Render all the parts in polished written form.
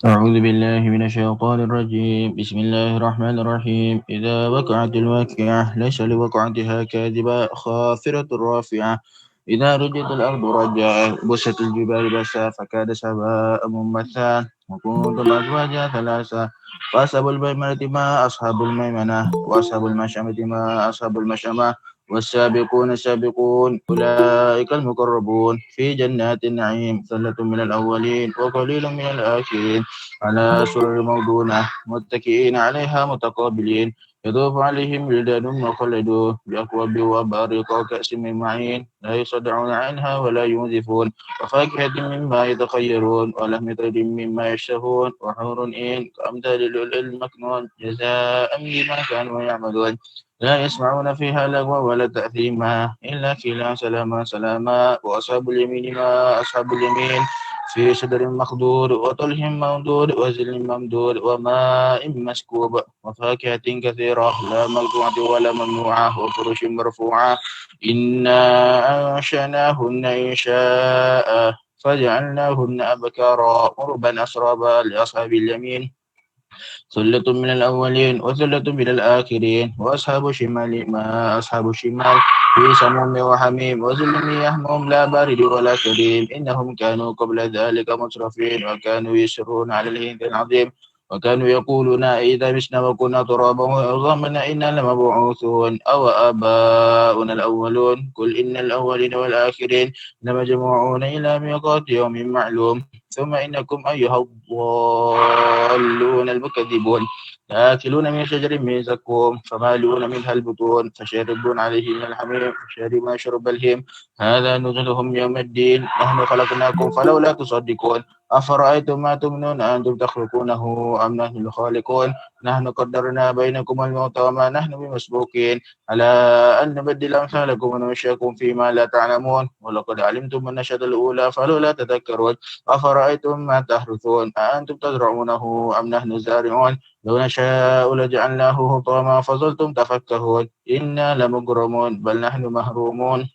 أعوذ بالله من الشيطان الرجيم بسم الله الرحمن الرحيم إذا وقعت الواقعة ليس لوقعتها كاذبة خافرة رافعة إذا رجت الأرض رجا بست الجبال بسا فكاد سواء منبثا وكنتم أزواجا ثلاثة فأصحاب الميمنة ما أصحاب الميمنة وأصحاب المشأمة ما أصحاب المشأمة والسابقون السابقون أولئك المقربون في جنات النعيم ثلة من الأولين وقليل من الآخرين على سرر موضونة متكئين عليها متقابلين يطوف عليهم ولدان مخلدون بأكواب وأباريق وكأس من معين لا يصدعون عنها ولا ينزفون وفاكهة مما يتخيرون ولحم طير مما يشتهون وحور إن كأمثال اللؤلؤ المكنون جزاء بما كانوا يعملون لا يسمعون فيها لغوا ولا تأثيما إلا قيلا سلاما سلاما وأصحاب اليمين ما أصحاب اليمين في سدر مخضود وطلح منضود وزل ممدود وماء مسكوب وفاكهة كثيرة لا مقطوعة ولا ممنوعة وفرش مرفوعة إنا أنشأناهن إنشاء فجعلناهن أبكارا عربا أسرابا لأصحاب اليمين ثلة من الأولين وثلة من الآخرين وأصحاب الشمال ما أصحاب الشمال في سموم وحميم وظل يحموم لا بارد ولا كريم إنهم كانوا قبل ذلك مترفين وكانوا يسرون على الهند العظيم وكانوا يقولون إذا مشنا وكنا ترابا وعظاما إنا لمبعوثون أو آباؤنا الأولون قل إن الأولين والآخرين لمجموعون إلى ميقات يوم معلوم ثم إنكم أيها الضالون المكذبون آكلون من شجر من زقوم فمالون منها البطون فشاربون عليه من الحميم شاربون شرب الهيم هذا نزلهم يوم الدين نحن خلقناكم فلولا تصدقون أفرأيتم ما تمنون أنتم تخلقونه أم نحن الخالقون نحن قدرنا بينكم الموت وما نحن بمسبوقين على أن نبدل أمثالكم وننشئكم فيما لا تعلمون ولقد علمتم النشأة الأولى فلولا تذكرون أفرأيتم ما تحرثون أأنتم تزرعونه أم نحن الزارعون لو نشاء لجعلناه حطاما فظلتم تفكهون إنا لمغرمون بل نحن محرومون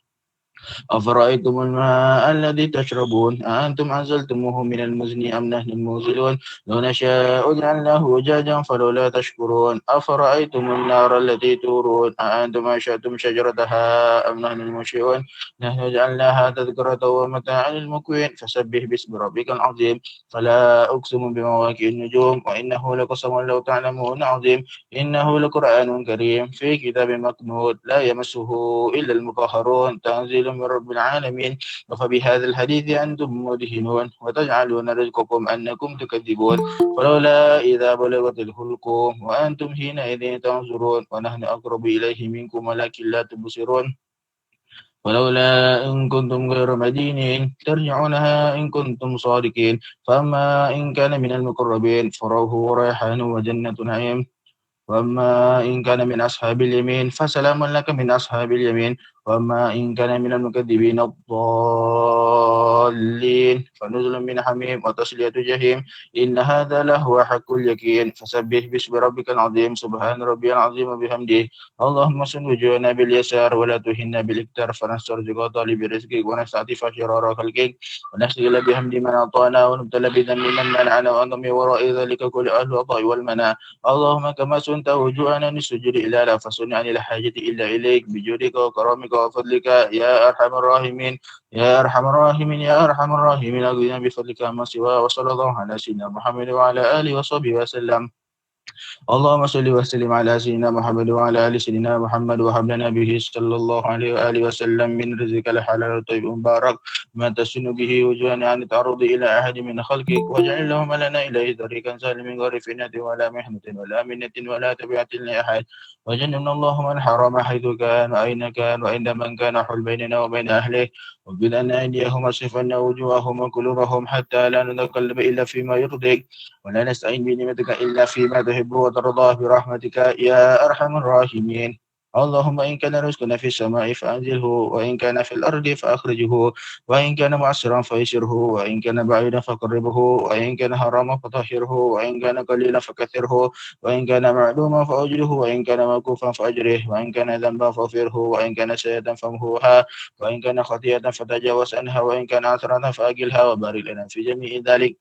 أفرأيتم الماء الذي تشربون أأنتم أنزلتموه من المزن أم نحن المنزلون لو نشاء جعلناه أجاجا فلولا تشكرون أفرأيتم النار التي تورون أأنتم أنشأتم شجرتها أم نحن المنشئون نحن جعلناها تذكرة ومتاعا للمكوين فسبح باسم ربك العظيم فلا أقسم بمواقع النجوم وإنه لقسم لو تعلمون عظيم إنه لقرآن كريم في كتاب مكنون لا يمسه إلا المطهرون تنزيل من رب العالمين وفبهذا الحديث أنتم مدهنون وتجعلون رزقكم أنكم تكذبون فلولا إذا بلغت الحلقوم وأنتم حينئذ تنظرون ونحن أقرب إليه منكم ولكن لا تبصرون ولولا إن كنتم غير مدينين ترجعونها إن كنتم صادقين فأما إن كان من المقربين فروح وريحان وجنة نعيم وأما إن كان من أصحاب اليمين فسلام لك من أصحاب اليمين وأما إن كان من المكذبين الضالين فنزل من حميم وتصلية جحيم إن هذا لهو حق اليقين فسبح باسم ربك العظيم سبحان ربي العظيم وبحمده اللهم صل وجوهنا باليسار ولا تهنا بالإكتار فنسترزق طالب رزقك ونستعطف شرار خلقك ونشتغل بحمد من أعطانا ونبتلى بذنب من منعنا وأنضم وراء ذلك كل أهل العطاء والمنع اللهم كما سنت وجوهنا للسجود إلى لا فصن عن الحاجة إلا إليك بجودك وكرمك وفضلك يا أرحم الراحمين يا أرحم الراحمين يا أرحم الراحمين أغننا بفضلك ما سوى وصلى الله على سيدنا محمد وعلى آله وصحبه وسلم اللهم صل وسلم على سيدنا محمد وعلى ال سيدنا محمد وهب لنا به صلى الله عليه واله وسلم من رزقك الحلال الطيب المبارك ما تسن به وجوهنا عن التعرض الى احد من خلقك واجعل اللهم لنا اليه طريقا سالما من غير فتنه ولا محنه ولا منه ولا تبعه لاحد وجنبنا اللهم الحرام حيث كان واين كان وان من كان حل بيننا وبين اهله وبل ان ايديهم وصفنا وجوههم وقلوبهم حتى لا نتقلب الا فيما يرضيك ولا نستعين بنعمتك إلا فيما تحب وترضاه برحمتك يا أرحم الراحمين اللهم إن كان رزقنا في السماء فأنزله وإن كان في الأرض فأخرجه وإن كان معسرا فيسره وإن كان بعيدا فقربه وإن كان حراما فطهره وإن كان قليلا فكثره وإن كان معلوما فأجره وإن كان موقوفا فأجره وإن كان ذنبا فاغفره وإن كان سيئة فامحوها وإن كان خطيئة فتجاوز عنها وإن كان عثرة فأجلها وبارك لنا في جميع ذلك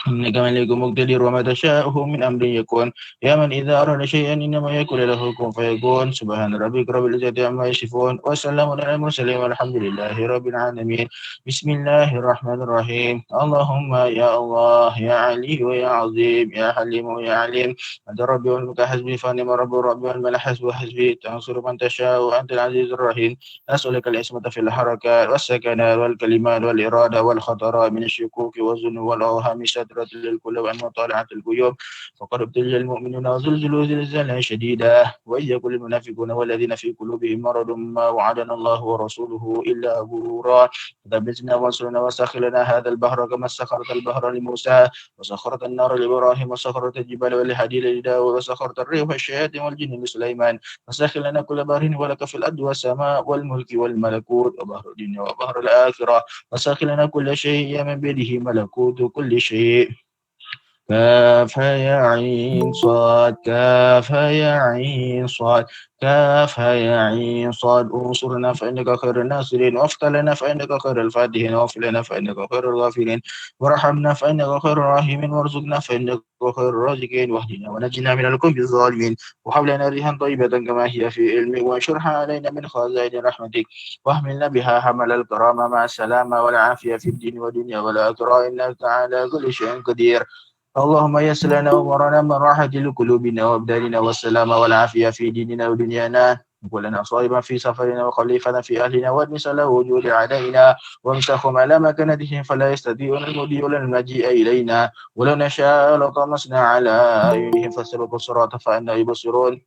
إنك ملك مقتدر وما تشاءه من أمر يكون يا من إذا أراد شيئا إنما يكون له كن فيكون سبحان ربك رب العزة عما يصفون وسلام على المرسلين والحمد لله رب العالمين بسم الله الرحمن الرحيم اللهم يا الله يا علي ويا عظيم يا حليم ويا عليم أنت ربي والملك حسبي فنعم رب ربي والملك حسبي حسبي تنصر من تشاء وأنت العزيز الرحيم أسألك العصمة في الحركات والسكنات والكلمات والإرادة والخطر من الشكوك والظنون والأوهام سترة للقلوب عن مطالعة الغيوب فقد ابتلي المؤمنون وزلزلوا زلزالا شديدا وإذ يقول المنافقون والذين في قلوبهم مرض ما وعدنا الله ورسوله إلا غرورا فثبتنا وانصرنا وسخر لنا هذا البحر كما سخرت البحر لموسى وسخرت النار لإبراهيم وسخرت الجبال والحديد لداود وسخرت الريح والشياطين والجن لسليمان وسخر لنا كل بحر ولك في الأرض والسماء والملك والملكوت وبحر الدنيا وبحر الآخرة وسخر لنا كل شيء يا من بيده ملكوت كل شيء كاف يا عين صاد كاف يا عين صاد كاف يا عين صاد انصرنا فإنك خير الناصرين وافتح لنا فإنك خير الفاتحين واغفر لنا فإنك خير الغافرين وارحمنا فإنك خير الراحمين وارزقنا فإنك خير الرازقين واهدنا ونجنا من القوم الظالمين وهب لنا ريحا طيبة كما هي في علمك وانشرها علينا من خزائن رحمتك واحملنا بها حمل الكرامة مع السلامة والعافية في الدين والدنيا والآخرة إنك على كل شيء قدير اللهم يسر لنا أمورنا من راحة لقلوبنا وأبداننا والسلامة والعافية في ديننا ودنيانا ولنا صائبا في سفرنا وخليفنا في أهلنا وادمس له وجود أعدائنا وامسخهم على مكانتهم فلا يستطيعون المضي ولا المجيء إلينا ولو نشاء لطمسنا على أعينهم فاستبقوا الصراط فأنا يبصرون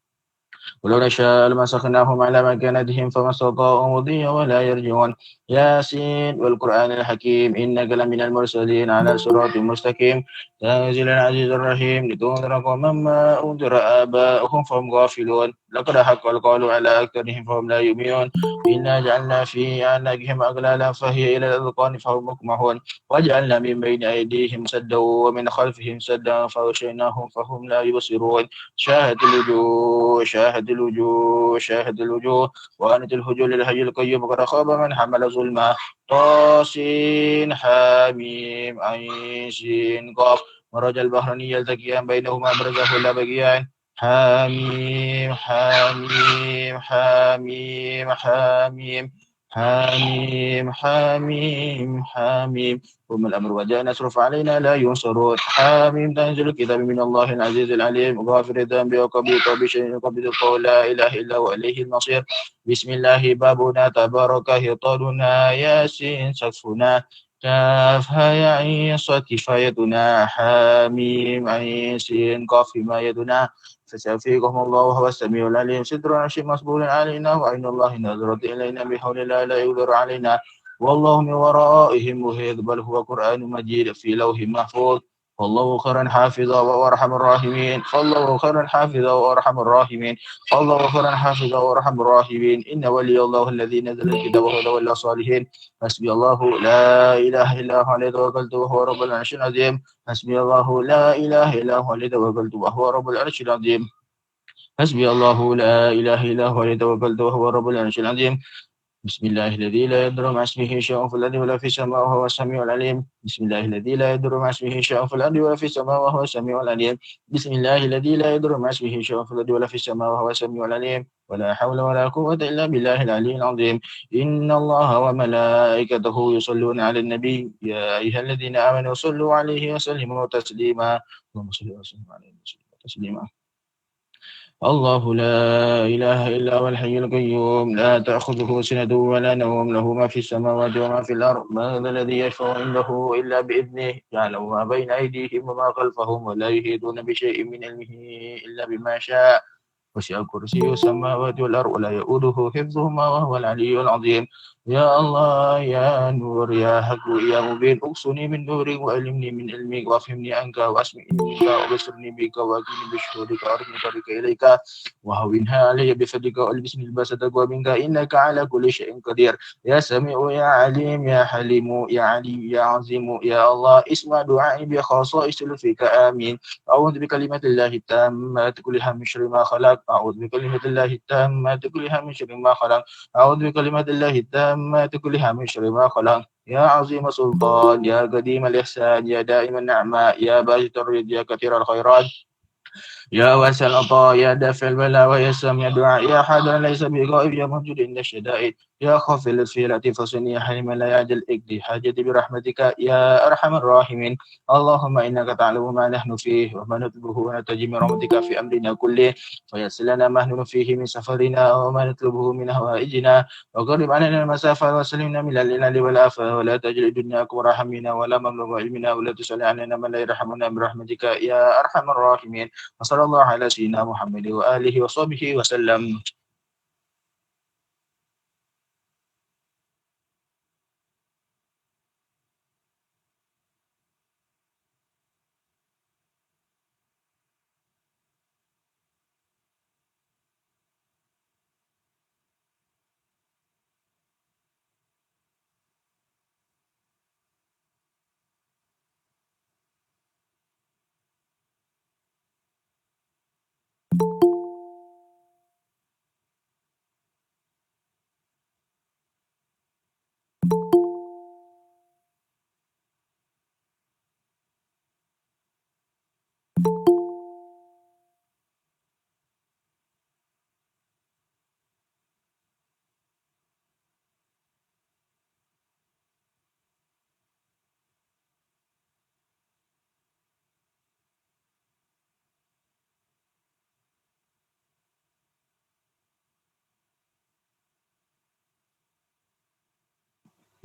ولو نشاء لمسخناهم على مكانتهم فما استطاعوا مضيا ولا يرجعون ياسين والقرآن الحكيم إنك لمن المرسلين على صراط مستقيم تنزيل العزيز الرحيم لتنذر قوما ما أنذر آباؤهم فهم غافلون لقد حق القول على أكثرهم فهم لا يؤمنون إنا جعلنا في أعناقهم أغلالا فهي إلى الأذقان فهم مقمحون وجعلنا من بين أيديهم سدا ومن خلفهم سدا فغشيناهم فهم لا يبصرون شاهد الوجوه شاهد الوجوه شاهد الوجوه وأنت الهجوم للحي القيوم قد خاب من حمل ظلما طاسين حاميم عين سين قاف مرج البحرين يلتقيان بينهما برزخ لا بغيان حاميم حاميم حاميم حاميم حاميم حاميم حاميم ثم الأمر وجاء نصرف علينا لا ينصرون حاميم تنزل الكتاب من الله العزيز العليم غافر الذنب وقبل كل شيء قبل القول لا إله إلا هو إليه المصير بسم الله بابنا تبارك هطالنا ياسين سقفنا كاف يا عين صاد كفايتنا حاميم عين سين قاف حمايتنا فسيفيكهم الله وهو السميع العليم ستر عرش مصبول علينا وعين الله نظرت إلينا بحول الله لا يقدر علينا والله من ورائهم محيط بل هو قرآن مجيد في لوح محفوظ والله خيرا حافظا وارحم الراحمين فالله خيرا حافظا وارحم الراحمين فالله خيرا حافظا وارحم الراحمين إن ولي الله الذي نزل الكتاب وهو ولي الصالحين حسبي الله لا إله إلا هو عليه توكلت وهو رب العرش العظيم حسبي الله لا إله إلا هو عليه توكلت وهو رب العرش العظيم حسبي الله لا إله إلا هو عليه توكلت وهو رب العرش العظيم بسم الله الذي لا يضر مع اسمه شيء في الأرض ولا في السماء وهو السميع العليم بسم الله الذي لا يضر مع اسمه شيء في الأرض ولا في السماء وهو السميع العليم بسم الله الذي لا يضر مع اسمه شيء في الأرض ولا في السماء وهو السميع العليم ولا حول ولا قوة إلا بالله العلي العظيم إن الله وملائكته يصلون على النبي يا أيها الذين آمنوا صلوا عليه وسلموا تسليما اللهم صل وسلم عليه تسليما الله لا إله إلا هو الحي القيوم لا تأخذه سنة ولا نوم له ما في السماوات وما في الأرض من ذا الذي يشفع عنده إلا بإذنه يعلم ما بين أيديهم وما خلفهم ولا يحيطون بشيء من علمه إلا بما شاء وسع كرسيه السماوات والأرض ولا يؤوده حفظهما وهو العلي العظيم يا الله يا نور يا حق يا مبين أقصني من نورك وألمني من علمك وافهمني عنك واسمعني منك وبصرني بك واكني بشهودك وارني طريق إليك وهونها علي بفضلك والبسني الباس تقوى منك إنك على كل شيء قدير يا سميع يا عليم يا حليم يا علي يا عظيم يا الله اسمع دعائي بخصائص لطفك آمين أعوذ بكلمة الله التامة كلها من شر ما خلق أعوذ بكلمة الله التامة كلها من شر ما خلق أعوذ بكلمة الله التامة كلها من شر ما خلق يا عظيم السلطان، يا قديم الإحسان، يا دائم النعماء، يا باجت الرد، يا كثير الخيرات، يا واسع العطاء، يا دافع البلاء ويا سامع الدعاء، يا حاضر ليس بغائب، يا موجود عند الشدائد، يا خافي اللطف لطيف حسن، يا حليم لا يعجل اقضي حاجتي برحمتك يا ارحم الراحمين. اللهم انك تعلم ما نحن فيه وما نطلبه ونرتجي من رحمتك في امرنا كله، فيسر لنا ما نحن فيه من سفرنا وما نطلبه من هوائجنا، وقرب علينا المسافة وسلمنا من العنان والآفة، ولا تجعل الدنيا أكبر همنا ولا مبلغ علمنا، ولا تسأل علينا من لا يرحمنا برحمتك يا أرحم الراحمين. وصلى الله على سيدنا محمد وآله وصحبه وسلم.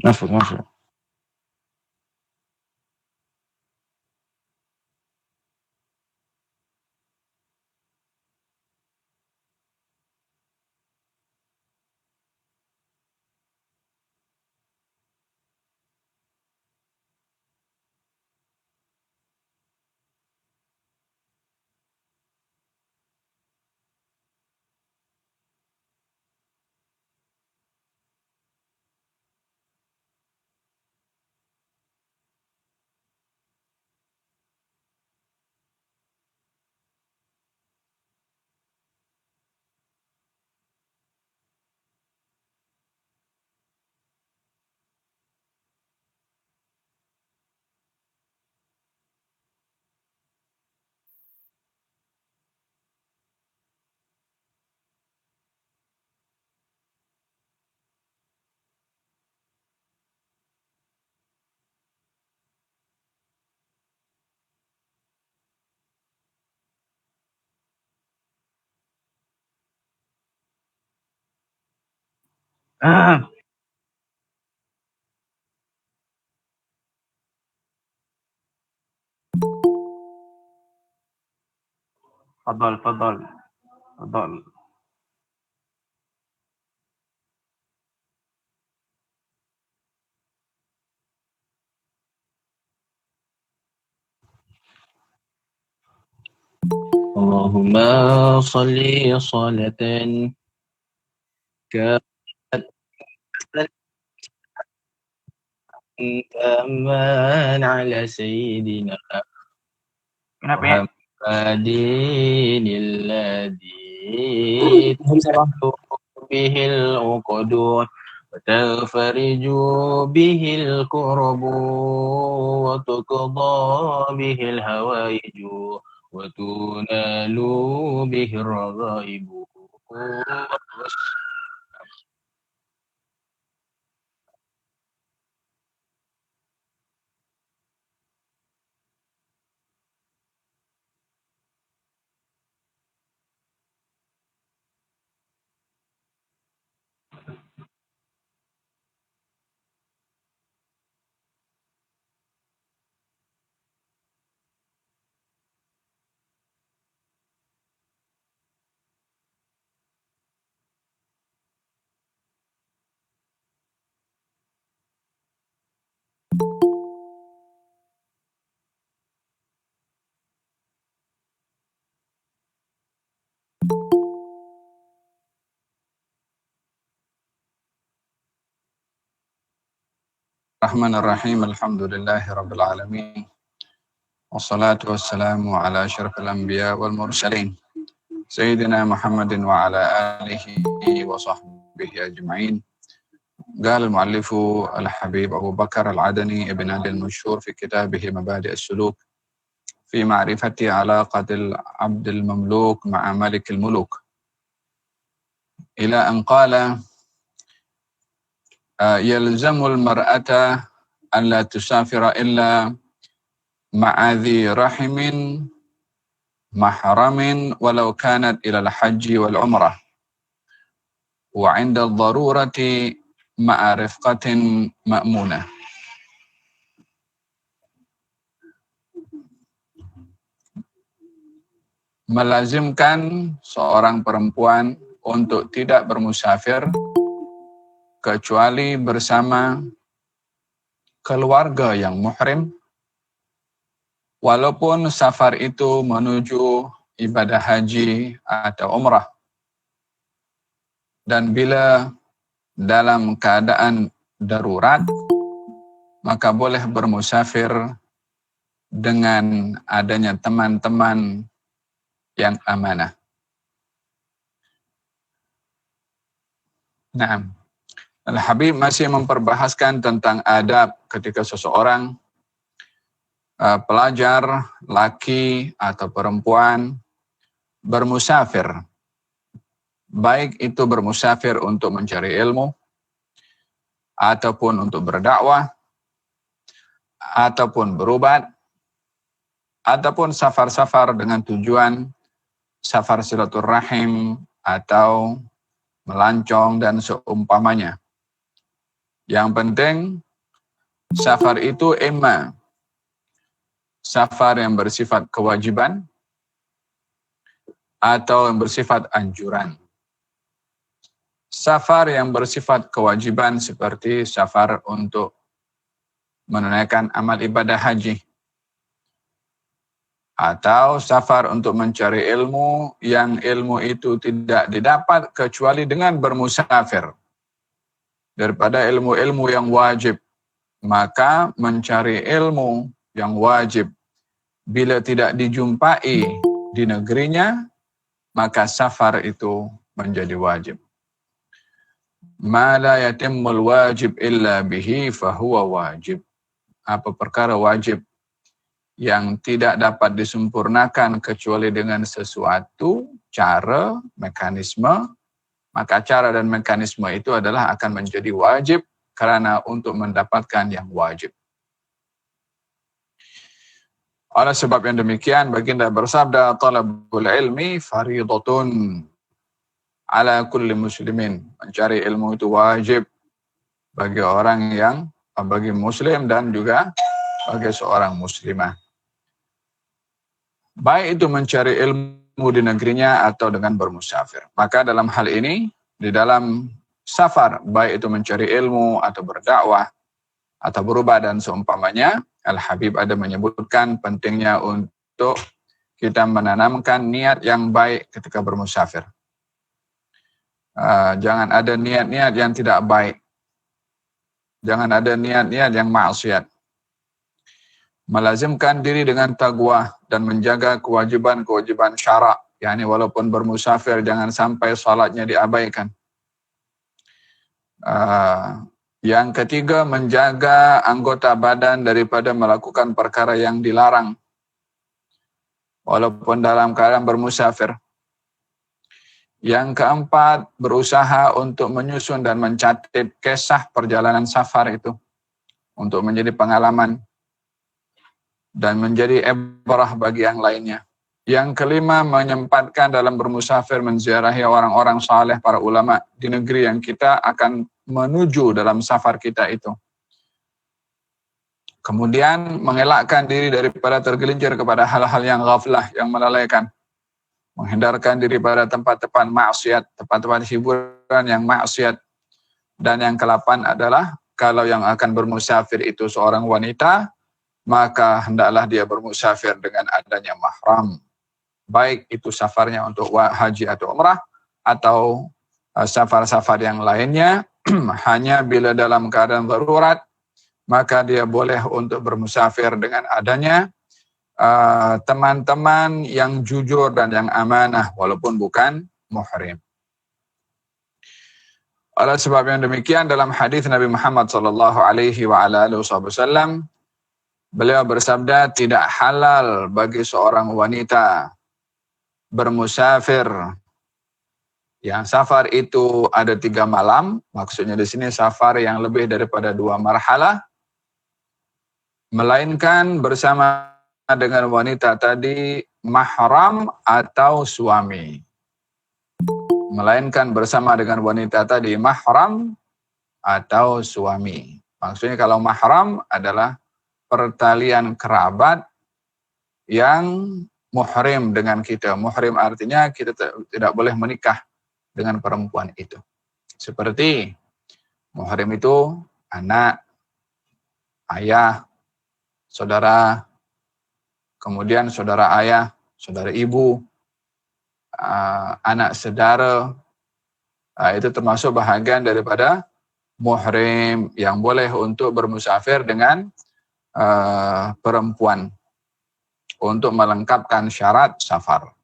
عفوا عفوا. تفضل تفضل تفضل. اللهم صل صلاة كاملة تاما على سيدنا محمد الذي تنحل به العقد وتفرج به الكرب وتقضى به الهوائج وتنال به الرغائب. الرحمن الرحيم الحمد لله رب العالمين والصلاة والسلام على أشرف الأنبياء والمرسلين سيدنا محمد وعلى آله وصحبه أجمعين. قال المؤلف الحبيب أبو بكر العدني ابن عدي المشهور في كتابه مبادئ السلوك في معرفة علاقة العبد المملوك مع ملك الملوك، إلى أن قال: يلزم المرأة أن لا تسافر إلا مع ذي رحم محرم ولو كانت إلى الحج والعمرة، وعند الضرورة مع رفقة مأمونة. Melazimkan seorang perempuan untuk tidak bermusafir kecuali bersama keluarga yang muhrim, walaupun safar itu menuju ibadah haji atau umrah. Dan bila dalam keadaan darurat, maka boleh bermusafir dengan adanya teman-teman yang amanah. Nah, Al-Habib masih memperbahaskan tentang adab ketika seseorang pelajar, laki atau perempuan bermusafir. Baik itu bermusafir untuk mencari ilmu, ataupun untuk berdakwah, ataupun berobat, ataupun safar-safar dengan tujuan safar silaturahim atau melancong dan seumpamanya. Yang penting safar itu imma safar yang bersifat kewajiban atau yang bersifat anjuran. Safar yang bersifat kewajiban seperti safar untuk menunaikan amal ibadah haji, atau safar untuk mencari ilmu yang ilmu itu tidak didapat kecuali dengan bermusafir. Daripada ilmu-ilmu yang wajib, maka mencari ilmu yang wajib bila tidak dijumpai di negerinya, maka safar itu menjadi wajib. Ma la yatimmul wajib illa bihi fahuwa wajib. Apa perkara wajib yang tidak dapat disempurnakan kecuali dengan sesuatu cara, mekanisme, maka cara dan mekanisme itu adalah akan menjadi wajib karena untuk mendapatkan yang wajib. Oleh sebab yang demikian, baginda bersabda, talabul ilmi faridatun ala kulli muslimin. Mencari ilmu itu wajib bagi orang yang, bagi muslim dan juga bagi seorang muslimah. Baik itu mencari ilmu di negerinya atau dengan bermusafir. Maka dalam hal ini, di dalam safar, baik itu mencari ilmu atau berdakwah atau berubah dan seumpamanya, Al-Habib ada menyebutkan pentingnya untuk kita menanamkan niat yang baik ketika bermusafir. Jangan ada niat-niat yang tidak baik. Jangan ada niat-niat yang maksiat. Melazimkan diri dengan taqwa dan menjaga kewajiban-kewajiban syarak. Yani walaupun bermusafir, jangan sampai salatnya diabaikan. Yang ketiga, menjaga anggota badan daripada melakukan perkara yang dilarang, walaupun dalam keadaan bermusafir. Yang keempat, berusaha untuk menyusun dan mencatat kisah perjalanan safar itu untuk menjadi pengalaman dan menjadi ibrah bagi yang lainnya. Yang kelima, menyempatkan dalam bermusafir menziarahi orang-orang saleh, para ulama di negeri yang kita akan menuju dalam safar kita itu. Kemudian mengelakkan diri daripada tergelincir kepada hal-hal yang ghaflah, yang melalaikan. Menghindarkan diri pada tempat-tempat maksiat, tempat-tempat hiburan yang maksiat. Dan yang ke-8 adalah, kalau yang akan bermusafir itu seorang wanita, maka hendaklah dia bermusafir dengan adanya mahram. Baik itu safarnya untuk haji atau umrah, atau safar-safar yang lainnya, hanya bila dalam keadaan darurat, maka dia boleh untuk bermusafir dengan adanya teman-teman yang jujur dan yang amanah, walaupun bukan muhrim. Oleh sebab yang demikian dalam hadis Nabi Muhammad sallallahu alaihi wasallam beliau bersabda, tidak halal bagi seorang wanita bermusafir. Yang safar itu ada 3 malam, maksudnya di sini safar yang lebih daripada 2 marhalah, melainkan bersama dengan wanita tadi mahram atau suami. Melainkan bersama dengan wanita tadi mahram atau suami. Maksudnya kalau mahram adalah pertalian kerabat yang muhrim dengan kita. Muhrim artinya kita tidak boleh menikah dengan perempuan itu. Seperti muhrim itu anak, ayah, saudara, kemudian saudara ayah, saudara ibu, anak saudara, itu termasuk bahagian daripada muhrim yang boleh untuk bermusafir dengan perempuan untuk melengkapkan syarat safar.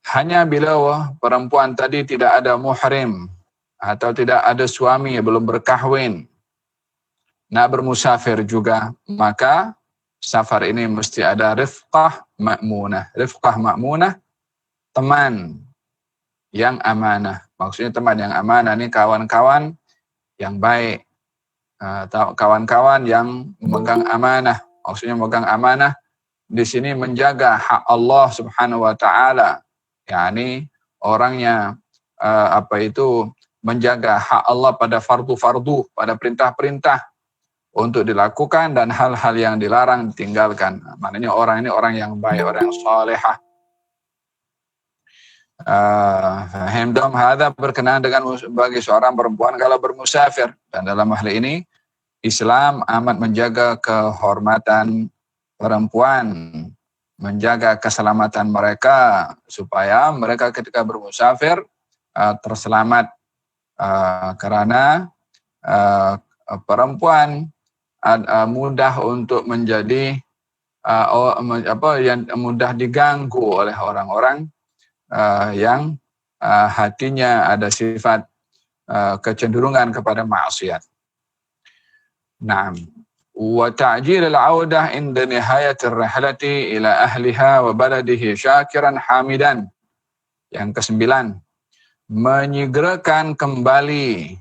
Hanya bila perempuan tadi tidak ada muhrim atau tidak ada suami, belum berkahwin, nak bermusafir juga, maka safar ini mesti ada rifqah ma'munah. Rifqah ma'munah, teman yang amanah. Maksudnya teman yang amanah ini kawan-kawan yang baik, kawan-kawan yang memegang amanah. Maksudnya memegang amanah di sini menjaga hak Allah Subhanahu wa taala. yakni orangnya menjaga hak Allah pada fardu-fardu, pada perintah-perintah untuk dilakukan dan hal-hal yang dilarang ditinggalkan. Maknanya orang ini orang yang baik, orang yang salehah. Fahim dom, hadza berkenaan dengan bagi seorang perempuan kalau bermusafir. Dan dalam hal ini Islam amat menjaga kehormatan perempuan, menjaga keselamatan mereka supaya mereka ketika bermusafir terselamat, karena perempuan mudah untuk menjadi yang mudah diganggu oleh orang-orang yang hatinya ada sifat kecenderungan kepada maksiat. Naam. Wa ta'jil al-'audah inda nihayat ar-rihlati ila ahliha wa baladihi syakiran hamidan. Yang ke-9, menyegerakan kembali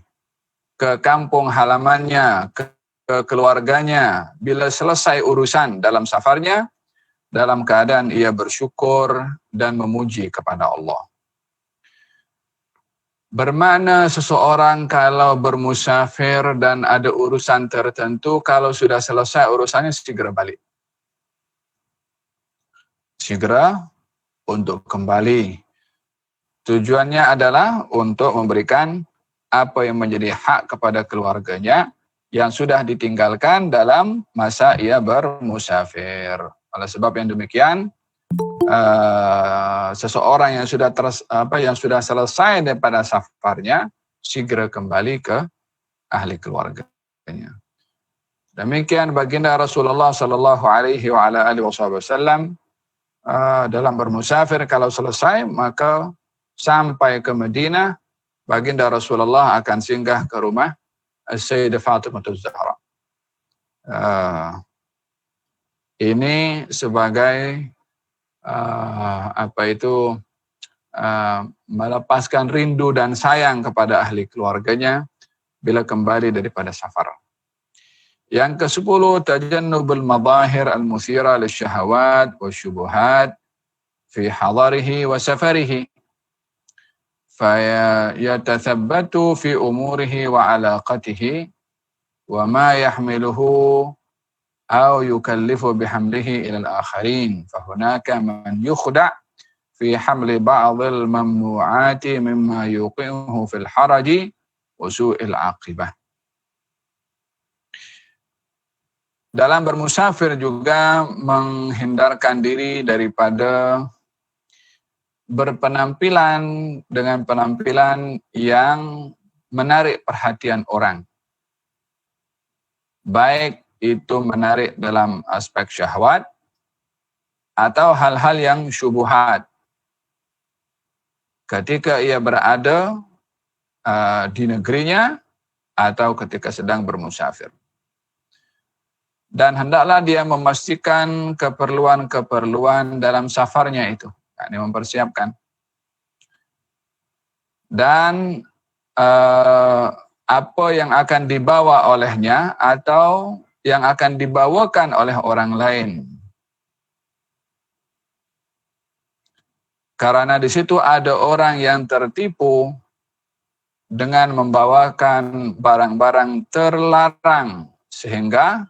ke kampung halamannya, ke keluarganya bila selesai urusan dalam safarnya, dalam keadaan ia bersyukur dan memuji kepada Allah. Bermakna seseorang kalau bermusafir dan ada urusan tertentu, kalau sudah selesai urusannya segera balik. Segera untuk kembali. Tujuannya adalah untuk memberikan apa yang menjadi hak kepada keluarganya yang sudah ditinggalkan dalam masa ia bermusafir. Oleh sebab yang demikian, seseorang yang sudah selesai daripada safarnya segera kembali ke ahli keluarganya. Demikian baginda Rasulullah sallallahu alaihi wasallam dalam bermusafir kalau selesai maka sampai ke Madinah, baginda Rasulullah akan singgah ke rumah Sayyidah Fatimah Az-Zahra. Ini sebagai melepaskan rindu dan sayang kepada ahli keluarganya bila kembali daripada safar. Yang ke-10, tajannubul madahir al-muthira lisyahawat wa syubuhat fi hadarihi wa safarihi. Fayatathabbatu fi umurihi wa alaqatihi wa ma yahmiluhu أو يكلف بحمله إلى الآخرين فهناك من يخدع في حمل بعض الممنوعات مما يوقعه في الحرج وسوء العاقبة. Dalam bermusafir juga menghindarkan diri daripada berpenampilan dengan penampilan yang menarik perhatian orang. Baik itu menarik dalam aspek syahwat atau hal-hal yang syubuhat. Ketika ia berada di negerinya atau ketika sedang bermusafir. Dan hendaklah dia memastikan keperluan-keperluan dalam safarnya itu, yakni mempersiapkan. Dan apa yang akan dibawa olehnya atau yang akan dibawakan oleh orang lain. Karena di situ ada orang yang tertipu dengan membawakan barang-barang terlarang, sehingga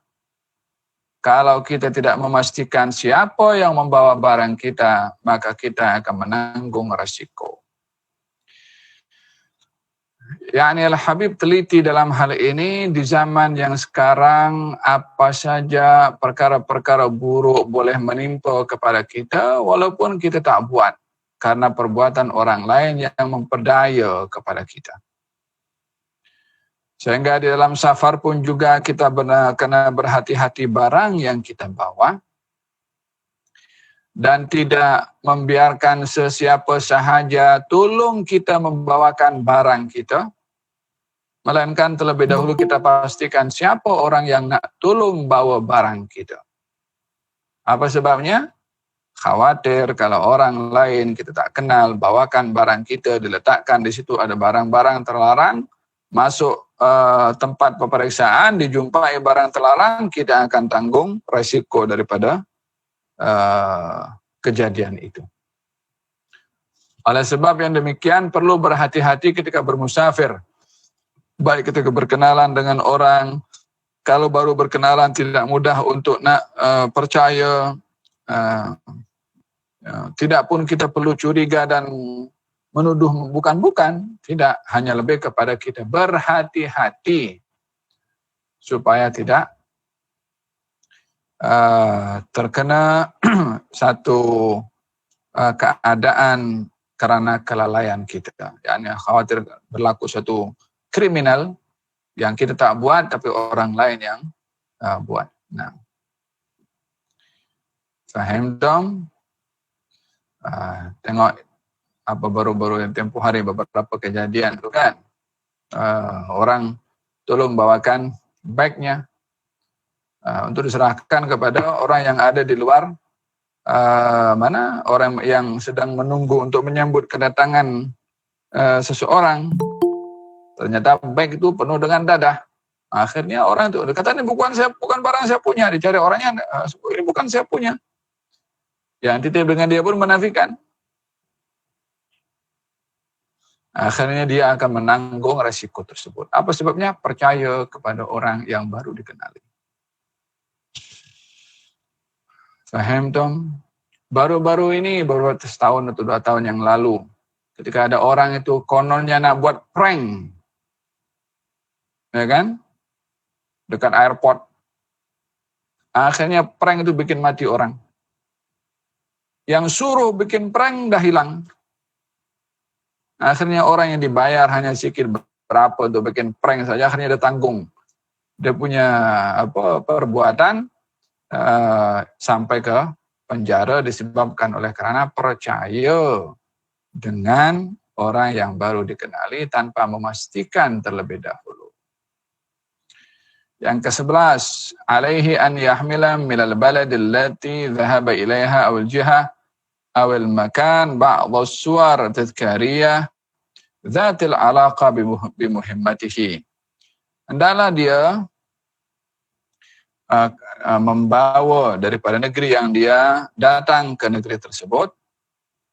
kalau kita tidak memastikan siapa yang membawa barang kita, maka kita akan menanggung resiko. Yani Al-Habib teliti dalam hal ini. Di zaman yang sekarang, apa saja perkara-perkara buruk boleh menimpa kepada kita walaupun kita tak buat, karena perbuatan orang lain yang memperdaya kepada kita. Sehingga di dalam safar pun juga kita kena berhati-hati barang yang kita bawa, dan tidak membiarkan sesiapa sahaja tolong kita membawakan barang kita, melainkan terlebih dahulu kita pastikan siapa orang yang nak tolong bawa barang kita. Apa sebabnya? Khawatir kalau orang lain kita tak kenal bawakan barang kita, diletakkan di situ ada barang-barang terlarang, masuk tempat peperiksaan, dijumpai barang terlarang, kita akan tanggung resiko daripada kejadian itu. Oleh sebab yang demikian, perlu berhati-hati ketika bermusafir. Baik ketika berkenalan dengan orang, kalau baru berkenalan tidak mudah untuk nak percaya. Tidak pun kita perlu curiga dan menuduh bukan-bukan. Tidak, hanya lebih kepada kita berhati-hati supaya tidak terkena satu keadaan karena kelalaian kita. Yani khawatir berlaku satu kriminal yang kita tak buat tapi orang lain yang buat. Nah, faham dong? Tengok apa baru-baru yang tempoh hari beberapa kejadian tu kan. Orang tolong bawakan bagnya untuk diserahkan kepada orang yang ada di luar, orang yang sedang menunggu untuk menyambut kedatangan seseorang. Ternyata bag itu penuh dengan dadah. Akhirnya orang itu kata, ini bukan barang saya punya. Dicari orangnya, ini bukan saya punya. Yang titip dengan dia pun menafikan. Akhirnya dia akan menanggung resiko tersebut. Apa sebabnya? Percaya kepada orang yang baru dikenali. Faham dong? Baru-baru ini, baru setahun atau 2 tahun yang lalu, ketika ada orang itu kononnya nak buat prank, ya kan? Dekat airport. Akhirnya prank itu bikin mati orang. Yang suruh bikin prank dah hilang. Akhirnya orang yang dibayar hanya sedikit berapa untuk bikin prank saja, akhirnya dia tanggung. Dia punya perbuatan sampai ke penjara disebabkan oleh karena percaya dengan orang yang baru dikenali tanpa memastikan terlebih dahulu. Yang ke-11, alaihi an yahmila minal balad allati dhahaba ilaiha awal jihah awal makan ba'dha suwar tadhkariyah dhatil alaqa bimuhimmatihi. Hendaklah dia membawa daripada negeri yang dia datang ke negeri tersebut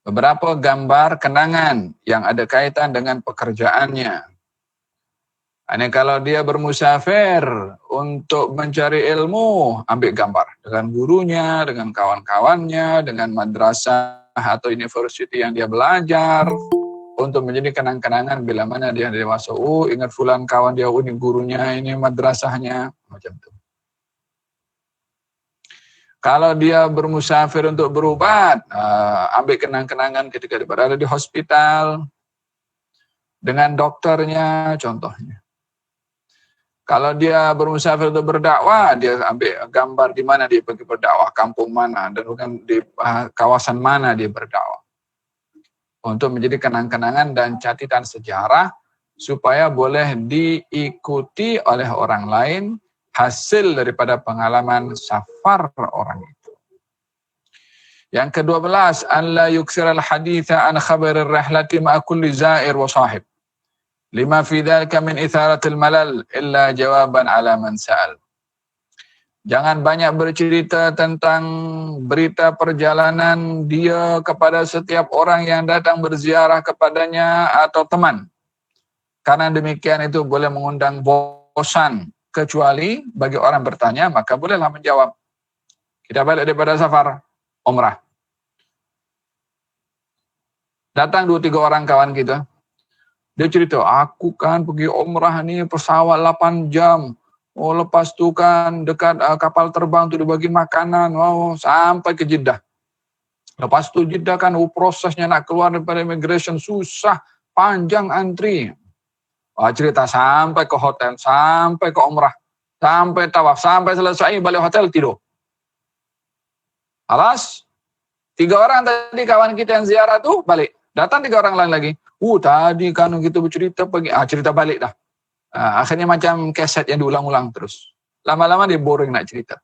beberapa gambar kenangan yang ada kaitan dengan pekerjaannya. Hanya kalau dia bermusafir untuk mencari ilmu, ambil gambar dengan gurunya, dengan kawan-kawannya, dengan madrasah atau university yang dia belajar, untuk menjadi kenang-kenangan bila mana dia dewasa. Ingat fulan kawan dia, ini gurunya, ini madrasahnya, macam itu. Kalau dia bermusafir untuk berobat, ambil kenang-kenangan ketika dia berada di hospital dengan dokternya, contohnya. Kalau dia bermusafir untuk berdakwah, dia ambil gambar di mana dia pergi berdakwah, kampung mana, dan bukan di kawasan mana dia berdakwah. Untuk menjadi kenang-kenangan dan catatan sejarah supaya boleh diikuti oleh orang lain hasil daripada pengalaman safar orang itu. Yang ke-12, an la yuksiral haditha an khabarir rihlati ma'a kulli zair wa sahib. Lima fi dhalika min itharatil malal illa jawaban ala man sa'al. Jangan banyak bercerita tentang berita perjalanan dia kepada setiap orang yang datang berziarah kepadanya atau teman. Karena demikian itu boleh mengundang bosan, kecuali bagi orang bertanya, maka bolehlah menjawab. Kita balik daripada safar, umrah. Datang 2-3 orang kawan kita. Dia cerita, aku kan pergi umrah ni pesawat 8 jam. Oh, lepas tu kan dekat kapal terbang tu dibagi makanan. Oh, sampai ke Jeddah. Lepas tu Jeddah kan prosesnya nak keluar daripada immigration susah, panjang antri. Cerita sampai ke hotel, sampai ke umrah, sampai tawaf, sampai selesai balik hotel tidur. Alas, 3 orang tadi kawan kita yang ziarah tu balik. Datang 3 orang lain lagi. Tadi kan kita bercerita pergi, cerita balik dah. Akhirnya macam keset yang diulang-ulang terus. Lama-lama dia boring nak cerita.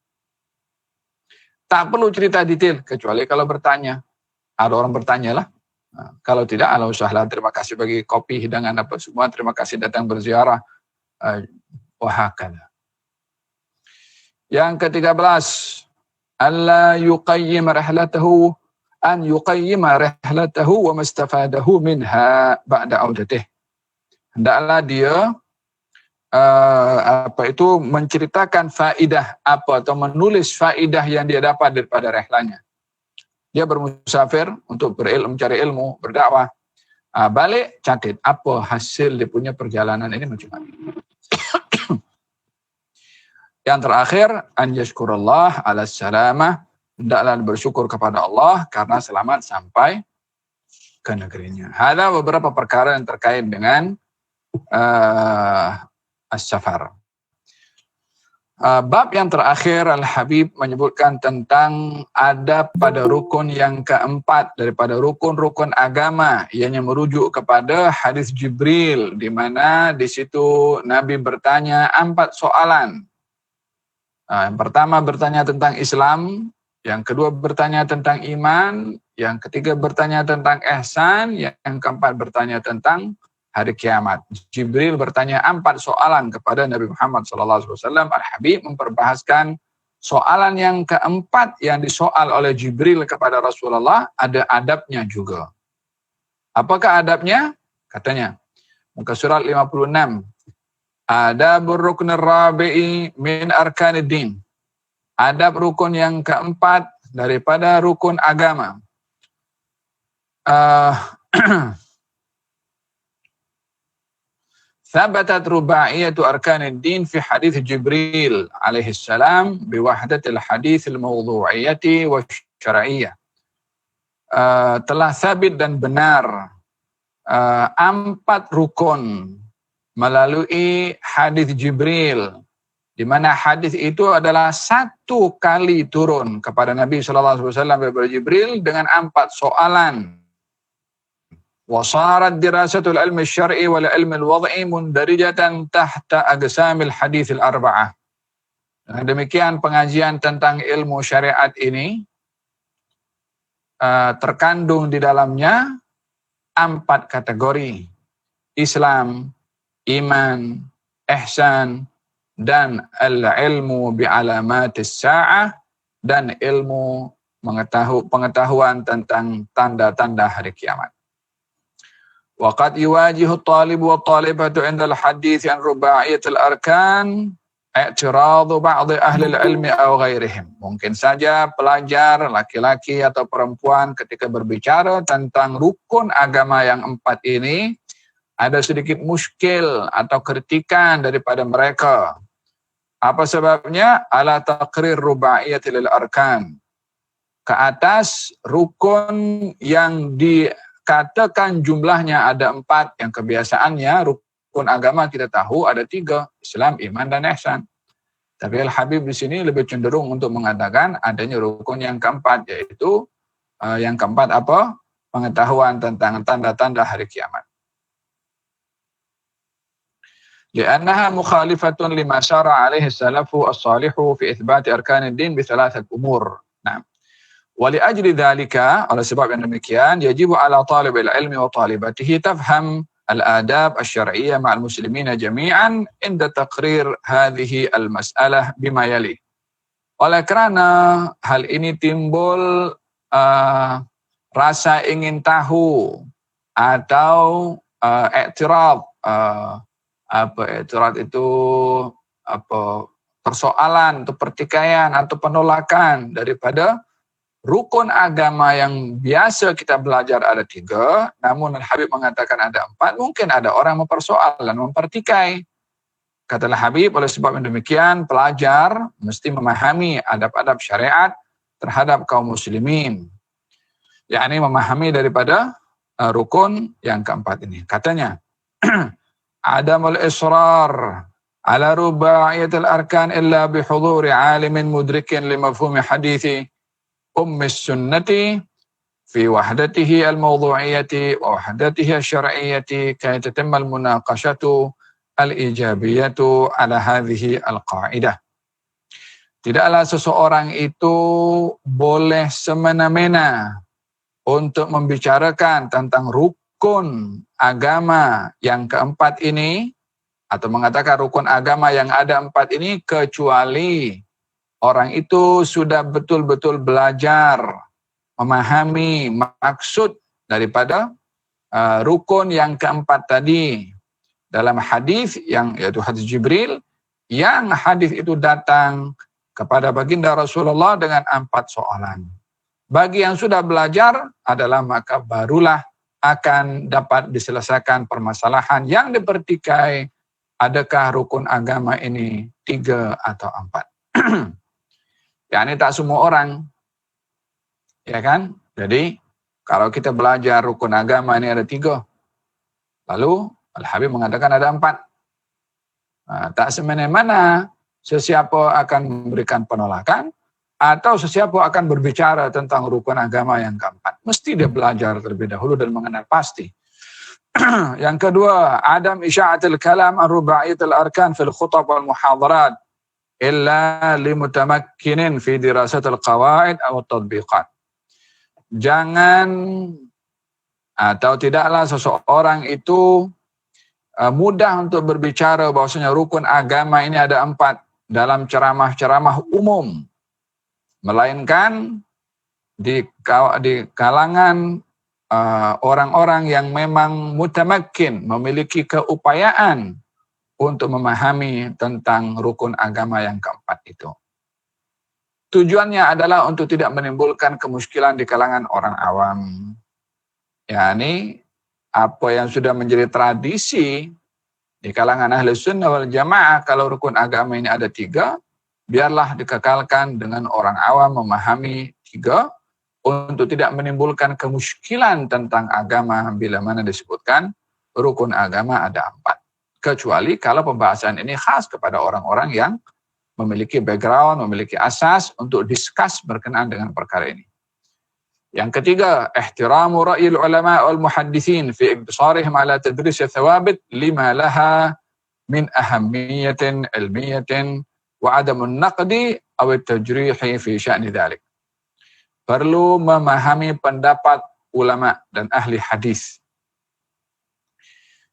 Tak perlu cerita detail, kecuali kalau bertanya. Ada orang bertanya lah. Kalau tidak, Allah usahlah, terima kasih bagi kopi, hidangan apa semua, terima kasih datang berziarah. Wahakala. Yang ke-13, alla yuqayyim rihlatahu an yuqayyima rihlatahu wa mastafadahu minha ba'da audatih. Hendaklah dia menceritakan faedah apa atau menulis faedah yang dia dapat daripada rihlanya. Dia bermusafir untuk mencari ilmu, berdakwah. Balik, catat apa hasil dia punya perjalanan ini macam mana. Yang terakhir, an yashkurallah ala salamah. Hendaklah bersyukur kepada Allah karena selamat sampai ke negerinya. Ada beberapa perkara yang terkait dengan as-safar. Bab yang terakhir, Al-Habib menyebutkan tentang adab pada rukun yang keempat daripada rukun-rukun agama, ianya merujuk kepada hadis Jibril, di mana di situ Nabi bertanya 4 soalan. Yang pertama bertanya tentang Islam, yang kedua bertanya tentang iman, yang ketiga bertanya tentang ihsan, yang keempat bertanya tentang hari kiamat. Jibril bertanya 4 soalan kepada Nabi Muhammad SAW. Al-Habib memperbahaskan soalan yang keempat yang disoal oleh Jibril kepada Rasulullah, ada adabnya juga. Apakah adabnya? Katanya, muka surat 56. Adabur ruknir rabi'i min arkaniddin. Adab rukun yang keempat daripada rukun agama. Thabatat rubaiyatu arkaniddin fi hadis Jibril alaihi salam biwahdatil hadis al-mawdu'iyyati wa syar'iyyah. Telah sabit dan benar 4 rukun melalui hadis Jibril, di mana hadis itu adalah 1 kali turun kepada Nabi SAW daripada Jibril dengan 4 soalan. Wasarat dirasatul ilmi syar'i wal ilmi al-wad'i mundarijatan tahta aqsamil hadis al-arba'ah. Dengan demikian pengajian tentang ilmu syariat ini terkandung di dalamnya 4 kategori: Islam, iman, ihsan, dan al-ilmu bi'alamatis sa'ah, dan ilmu pengetahuan tentang tanda-tanda hari kiamat. Waqad yuwajihu at-talibu wa at-talibatu 'inda al-hadits an ruba'iyyatil arkan i'tiradu ba'd ahli al-ilmi aw ghairihim. Mungkin saja pelajar laki-laki atau perempuan ketika berbicara tentang rukun agama yang 4 ini ada sedikit muskil atau kritikan daripada mereka. Apa sebabnya? Ala taqrir ruba'iyyatil arkan. Ke atas rukun yang dikatakan jumlahnya ada 4, yang kebiasaannya rukun agama kita tahu ada 3, Islam, iman, dan ihsan. Tapi Al-Habib di sini lebih cenderung untuk mengatakan adanya rukun yang keempat, yaitu yang keempat apa? Pengetahuan tentang tanda-tanda hari kiamat. لأنها مخالفة لما شرع عليه السلف الصالح في إثبات أركان الدين بثلاثة أمور. نعم. ولأجل ذلك على سبب yang demikian يجب على طالب العلم وطالبته تفهم الآداب الشرعية مع المسلمين جميعا عند تقرير هذه المسألة بما يلي. Oleh karena hal ini timbul rasa ingin tahu atau i'tirad, i'tirad itu persoalan atau pertikaian atau penolakan daripada rukun agama yang biasa kita belajar ada 3, namun Al-Habib mengatakan ada 4, mungkin ada orang mempersoal dan mempertikai. Kata Al-Habib, oleh sebab yang demikian, pelajar mesti memahami adab-adab syariat terhadap kaum muslimin. Yakni memahami daripada rukun yang keempat ini. Katanya, Adamul israr ala rubaiyatil arkan illa bihuduri alimin mudrikin limafhumi hadithi ummis sunnati fi wahdatihi al-mawdu'iyyati wa wahdatihi al-syar'iyyati kaya tatimmal munaqashatu al-ijabiyatu ala hadhihi al-qa'idah. Tidaklah seseorang itu boleh semena-mena untuk membicarakan tentang rukun agama yang keempat ini, atau mengatakan rukun agama yang ada 4 ini, kecuali orang itu sudah betul-betul belajar, memahami maksud daripada rukun yang keempat tadi. Dalam hadis yang yaitu hadis Jibril, yang hadis itu datang kepada baginda Rasulullah dengan 4 soalan. Bagi yang sudah belajar adalah maka barulah akan dapat diselesaikan permasalahan yang dipertikai, adakah rukun agama ini 3 atau 4. Ya, ini tak semua orang, ya kan? Jadi kalau kita belajar rukun agama ini ada 3, lalu Al-Habib mengatakan ada 4. Nah, tak semena-mena sesiapa akan memberikan penolakan atau sesiapa akan berbicara tentang rukun agama yang keempat. Mesti dia belajar terlebih dahulu dan mengenal pasti. Yang kedua, adam isya'atil kalam ar-ruba'iyatil arkan fil khutab wal muhadarat illa limutamakkinin fi dirasatil qawaid atau tadbiqat. Jangan atau tidaklah seseorang itu mudah untuk berbicara bahwasanya rukun agama ini ada 4 dalam ceramah-ceramah umum, melainkan di kalangan orang-orang yang memang mutamakkin, memiliki keupayaan untuk memahami tentang rukun agama yang keempat itu. Tujuannya adalah untuk tidak menimbulkan kemuskilan di kalangan orang awam. yakni apa yang sudah menjadi tradisi di kalangan ahli sunnah wal jamaah, kalau rukun agama ini ada 3, biarlah dikekalkan dengan orang awam memahami 3 untuk tidak menimbulkan kemuskilan tentang agama bila mana disebutkan rukun agama ada 4. Kecuali kalau pembahasan ini khas kepada orang-orang yang memiliki background, memiliki asas untuk discuss berkenaan dengan perkara ini. Yang ketiga, ihtiramu ra'yil ulama wal muhaddithin fi iqtisarihim ala tadris thawabit lima laha min ahammiyatin ilmiyatin wa adamun naqdi aw at-tajrihi fi sya'ni dhalik. Perlu memahami pendapat ulama dan ahli hadis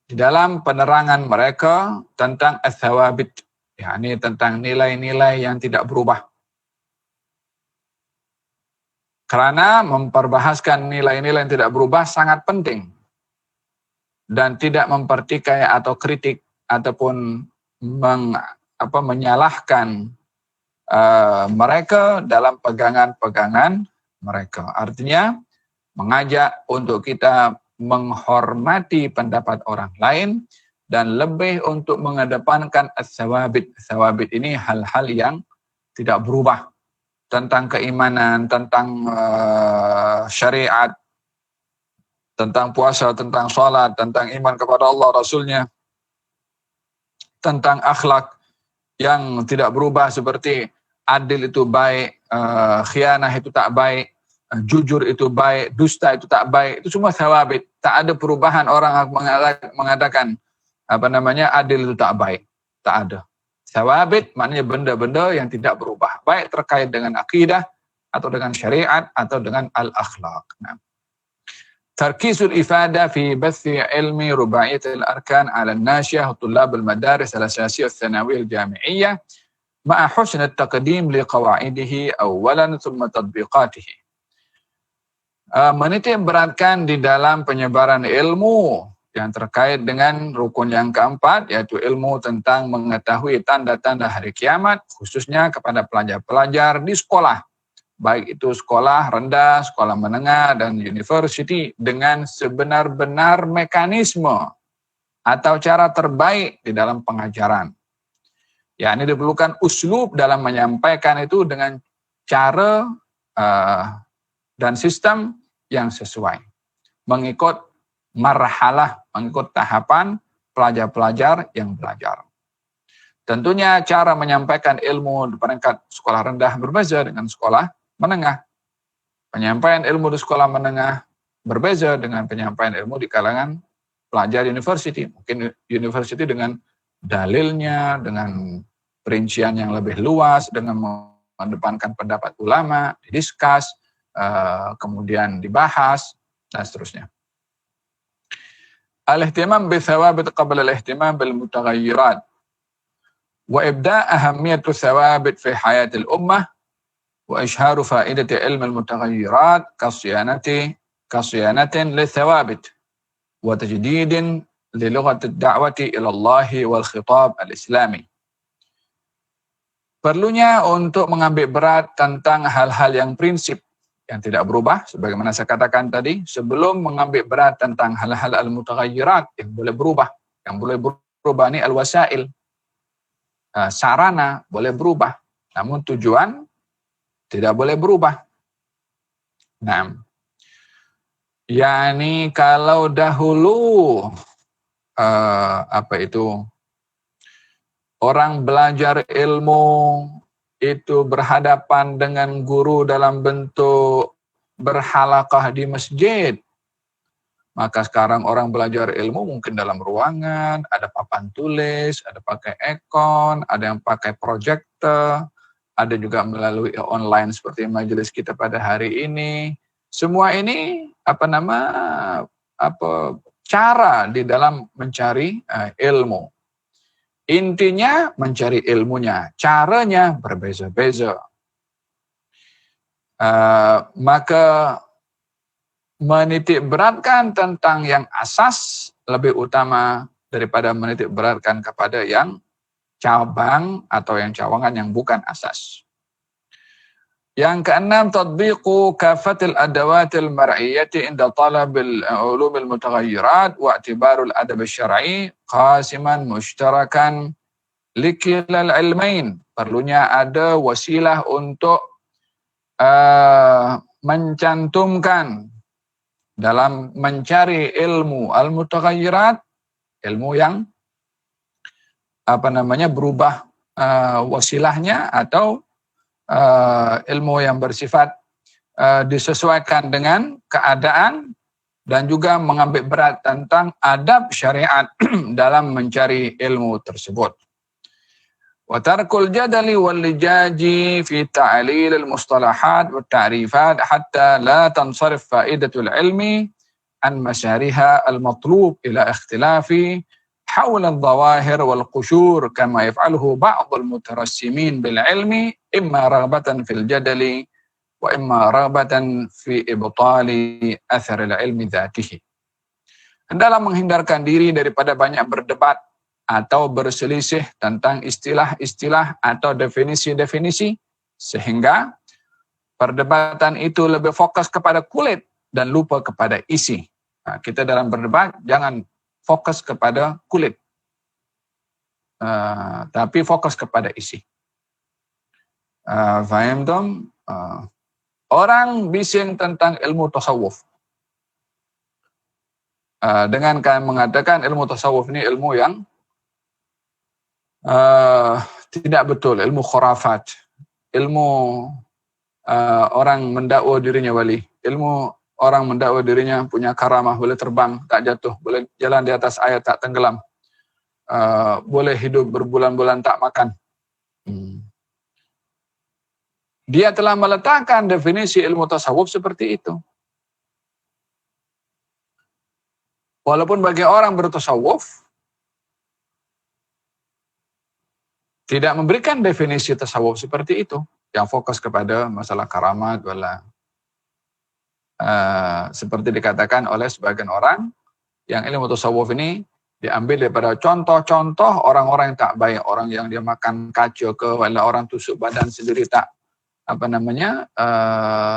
di dalam penerangan mereka tentang ats-tsawabit, yakni tentang nilai-nilai yang tidak berubah. Karena memperbahaskan nilai-nilai yang tidak berubah sangat penting. Dan tidak mempertikai atau kritik ataupun menyalahkan mereka dalam pegangan-pegangan mereka. Artinya mengajak untuk kita menghormati pendapat orang lain dan lebih untuk mengedepankan ats-tsawabit. Tsawabit ini hal-hal yang tidak berubah. Tentang keimanan, tentang syariat, tentang puasa, tentang sholat, tentang iman kepada Allah Rasulnya, tentang akhlak yang tidak berubah seperti adil itu baik, khianah itu tak baik, jujur itu baik, dusta itu tak baik. Itu semua tsawabit. Tak ada perubahan orang mengatakan adil itu tak baik, tak ada. Thawabit maknanya benda-benda yang tidak berubah, baik terkait dengan akidah atau dengan syariat atau dengan al-akhlaq. Nah. تركيز الإفادة في بث علم رباعية الأركان على الناشئة وطلاب المدارس الأساسية والثانوية الجامعية مع حسن التقديم لقواعده أولا ثم تطبيقاته. Menitik beratkan di dalam penyebaran ilmu yang terkait dengan rukun yang keempat, yaitu ilmu tentang mengetahui tanda-tanda hari kiamat, khususnya kepada pelajar-pelajar di sekolah, baik itu sekolah rendah, sekolah menengah, dan university, dengan sebenar-benar mekanisme atau cara terbaik di dalam pengajaran. Ya, ini diperlukan uslub dalam menyampaikan itu dengan cara dan sistem yang sesuai, mengikut marhalah, mengikut tahapan pelajar-pelajar yang belajar. Tentunya cara menyampaikan ilmu di peringkat sekolah rendah berbeda dengan sekolah menengah. Penyampaian ilmu di sekolah menengah berbeda dengan penyampaian ilmu di kalangan pelajar university. Mungkin university dengan dalilnya, dengan perincian yang lebih luas, dengan mengedepankan pendapat ulama, didiskus, kemudian dibahas, dan seterusnya. Al-ihtimam bi-thawabit qabla al-ihtimam bil-mutaghayyirat wa ibda' ahammiyatu thawabit fi hayatil ummah وإشهار فائدة علم المتغيرات كصيانة للثوابت وتجديد للغة الدعوة إلى الله والخطاب الإسلامي. Perlunya untuk mengambil berat tentang hal-hal yang prinsip yang tidak berubah, sebagaimana saya katakan tadi, sebelum mengambil berat tentang hal-hal al-mutaghayyirat yang boleh berubah. Yang boleh berubah ini al-wasail, sarana boleh berubah, namun tujuan tidak boleh berubah. Nah, yakni kalau dahulu orang belajar ilmu itu berhadapan dengan guru dalam bentuk berhalaqah di masjid, maka sekarang orang belajar ilmu mungkin dalam ruangan, ada papan tulis, ada pakai ekon, ada yang pakai proyektor, ada juga melalui online seperti majelis kita pada hari ini. Semua ini cara di dalam mencari ilmu. Intinya mencari ilmunya, caranya berbeza-beza. Maka menitik beratkan tentang yang asas lebih utama daripada menitik beratkan kepada yang cabang atau yang cawangan yang bukan asas. Yang keenam, tatbiqu kafatil adawatil mar'iyyati inda talabil ulumil mutaghayyirat wa i'tibarul adab syar'i qasiman mushtarakan likilal ilmain. Perlunya ada wasilah untuk mencantumkan dalam mencari ilmu al-mutaghayyirat, ilmu yang berubah wasilahnya, atau ilmu yang bersifat disesuaikan dengan keadaan, dan juga mengambil berat tentang adab syariat dalam mencari ilmu tersebut. Wa tarkul jadali wal lijaji fi ta'lil al mustalahat wa ta'rifat hatta la tansarif faidatul ilmi an masyariha al matlub ila ikhtilafi حول الظواهر والقشور كما يفعله بعض المترسمين بالعلم إما رغبة في الجدل وإما رغبة في إبطال أثر العلم ذاته. Hendaklah menghindarkan diri daripada banyak berdebat atau berselisih tentang istilah-istilah atau definisi-definisi, sehingga perdebatan itu lebih fokus kepada kulit dan lupa kepada isi. Nah, kita dalam berdebat jangan fokus kepada kulit, tapi fokus kepada isi. Faham dong? Orang bising tentang ilmu tasawuf dengan mengatakan ilmu tasawuf ini ilmu yang tidak betul, ilmu khurafat, ilmu orang mendakwa dirinya wali, ilmu orang mendakwa dirinya punya karamah, boleh terbang, tak jatuh, boleh jalan di atas air, tak tenggelam. boleh hidup berbulan-bulan tak makan. Dia telah meletakkan definisi ilmu tasawuf seperti itu. Walaupun bagi orang bertasawuf tidak memberikan definisi tasawuf seperti itu, yang fokus kepada masalah karamat, seperti dikatakan oleh sebagian orang, yang ilmu tasawuf ini diambil daripada contoh-contoh orang-orang yang tak baik, orang yang dia makan kacau ke, orang tusuk badan sendiri tak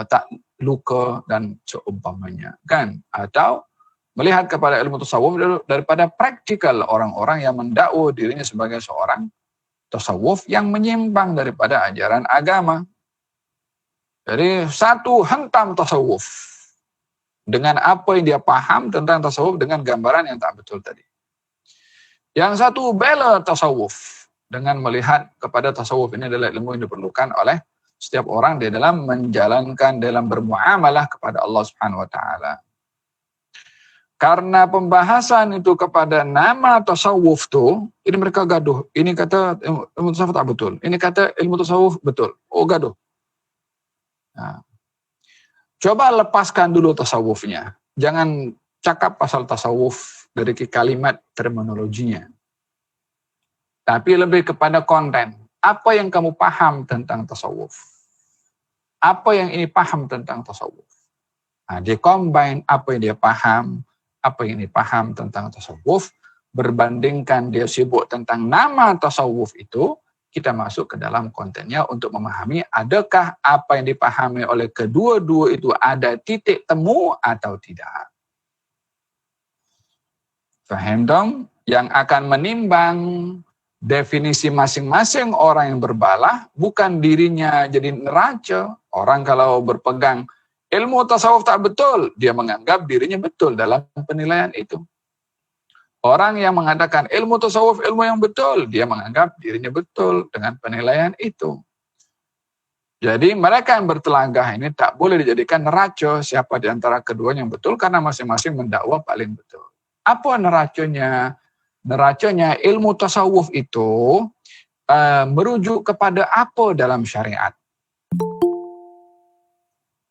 tak luka dan seumpamanya, kan? Atau melihat kepada ilmu tasawuf daripada praktikal orang-orang yang mendakwa dirinya sebagai seorang tasawuf yang menyimpang daripada ajaran agama. Jadi satu hentam tasawuf dengan apa yang dia paham tentang tasawuf dengan gambaran yang tak betul tadi. Yang satu bela tasawuf dengan melihat kepada tasawuf ini adalah ilmu yang diperlukan oleh setiap orang di dalam menjalankan, dalam bermuamalah kepada Allah Subhanahu wa taala. Karena pembahasan itu kepada nama tasawuf tuh, ini mereka gaduh. Ini kata ilmu tasawuf tak betul. Ini kata ilmu tasawuf betul. Oh, gaduh. Nah, coba lepaskan dulu tasawufnya. Jangan cakap pasal tasawuf dari kalimat terminologinya. Tapi lebih kepada konten. Apa yang kamu paham tentang tasawuf? Apa yang ini paham tentang tasawuf? Nah, dia combine apa yang dia paham, apa yang ini paham tentang tasawuf, berbandingkan dia sibuk tentang nama tasawuf itu, kita masuk ke dalam kontennya untuk memahami adakah apa yang dipahami oleh kedua-dua itu ada titik temu atau tidak. Faham dong? Yang akan menimbang definisi masing-masing orang yang berbalah, bukan dirinya jadi neraca. Orang kalau berpegang ilmu tasawuf tak betul, dia menganggap dirinya betul dalam penilaian itu. Orang yang mengatakan ilmu tasawuf ilmu yang betul, dia menganggap dirinya betul dengan penilaian itu. Jadi mereka yang bertelagah ini tak boleh dijadikan neraca siapa di antara keduanya yang betul, karena masing-masing mendakwa paling betul. Apa neracanya? Neracanya ilmu tasawuf itu merujuk kepada apa dalam syariat.